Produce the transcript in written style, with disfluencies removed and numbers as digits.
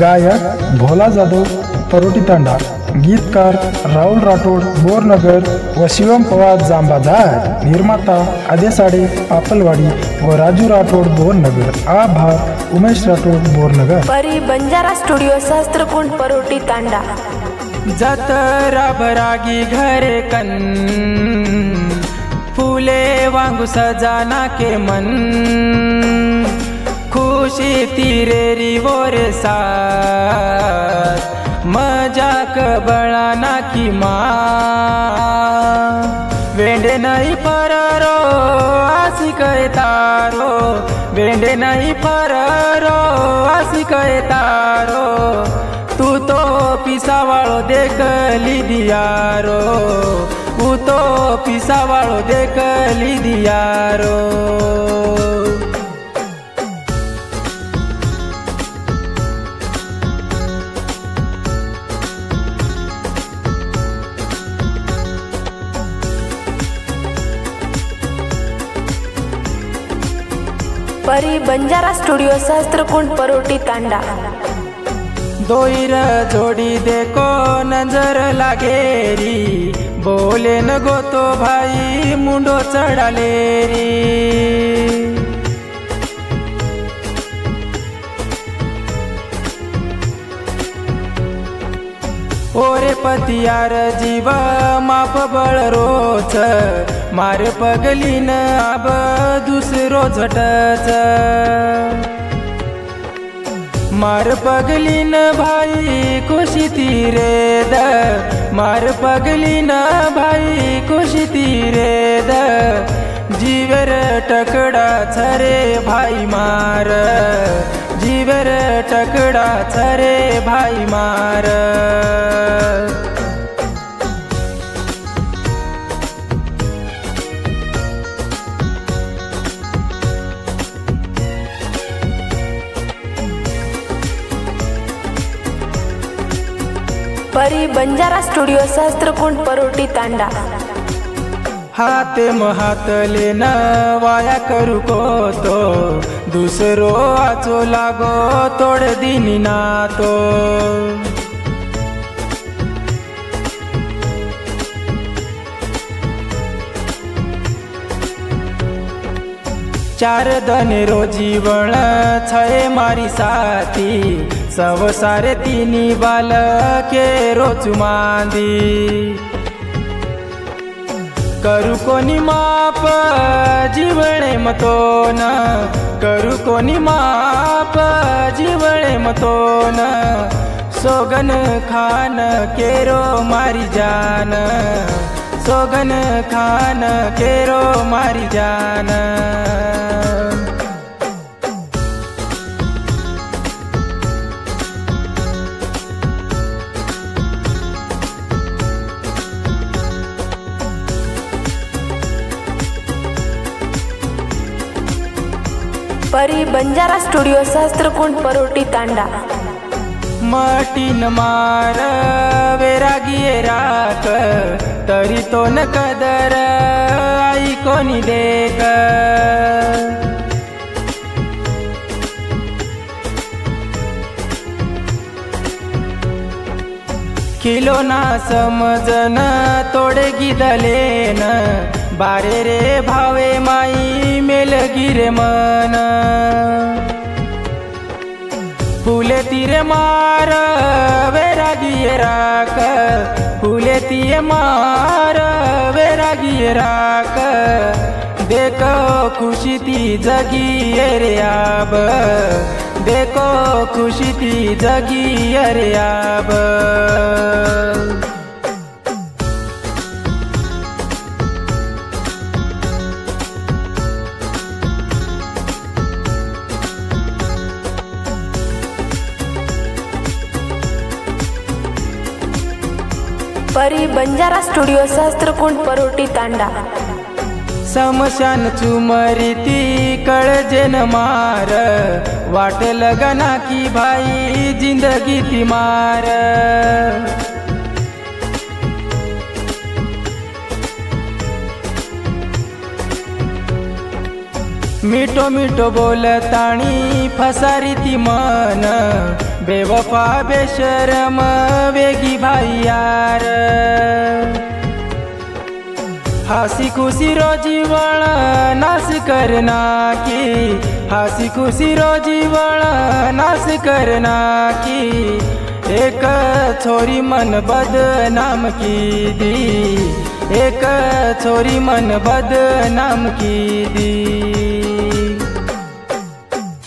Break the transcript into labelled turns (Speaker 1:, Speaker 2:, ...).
Speaker 1: गायक भोला जाधव परोटी तांडा, गीतकार राहुल राठोड बोरनगर व शिवम पवार जांबाजार, निर्माता आदेसाडे पापलवाडी व राजू राठोड बोरनगर, आभार उमेश राठोड बोरनगर।
Speaker 2: परी बंजारा स्टुडिओ सहस्त्रकुंड परोटी तांडा।
Speaker 3: जतरा भरागी घरे कन फूले वांगू सजाना के मन, खुशी तिरेरी वोरे साथ मजाक बळाना की माँ, वेंडे नहीं पररो आसी कहे तारो, वेंडे नहीं पररो आसी कहे तारो, तू तो पिसावाळो देखली दियारो, तू तो पिसावाळो देखली दियारो।
Speaker 2: परी बंजारा स्टुडिओ सहस्त्रकुंड परोटी तांडा।
Speaker 3: दोईर जोड़ी देखो नजर लागेरी, बोले न गो तो भाई मुंडो चढ़ाले री। ओरे पतियार जीव माप बळ रोच, मार पगलीन अब दुसरो झटच, मार पगलीन भाई खुशी तीरे द, मार पगलीन भाई खुशी तीरे द, जीवर टकड़ा छरे भाई मार, जीवर टकड़ा छरे भाई मार।
Speaker 2: परी बंजारा स्टुडिओ सहस्त्रकुंड परोटी तांडा।
Speaker 3: हाते हात लेन वाया करू को तो, दुसरो आचो लागो तोड दिनी ना तो, चार दने रोजी बळ छे मारी साथी, सब सारे तीनी बाल के रोचु मांदी, करू कोनी माप जीवणे मतोन, करू कोनी माप जीवणे मतोन, सोगन खान केरो मारी जान, सोगन खान केरो मारी जान।
Speaker 2: परी बंजारा स्टुडिओ सहस्त्रकुंड परोटी तांडा।
Speaker 3: मटीन मार वेरागिये राख, तरी तो न कदर आई कोनी देख, किलो ना समजन तोडे गिदलेन, बारे रे भावे माई मेल गिरे मन, फुले तीरे मार वेरागिये राख, फुले तिये मार वेरागिये राख, देखो खुशी ती जगी रे आब, देखो खुशी ती जगी रे आब।
Speaker 2: परी बंजारा स्टुडिओ सहस्त्रकुंड परोटी तांडा।
Speaker 3: समशान चुमरी ती कळजेन मार, वाट लगना की भाई जिंदगी ती मार, मिठो मिठो बोलताणी फसारी ती मन, बेवफा बेशरम वेगी भाई यार। हसी खुशी रोजी वाला नाश करना की, हसी खुशी रोजी वाला नाश करना की। एक छोरी मन बदनाम की दी, एक छोरी मन बदनाम की दी।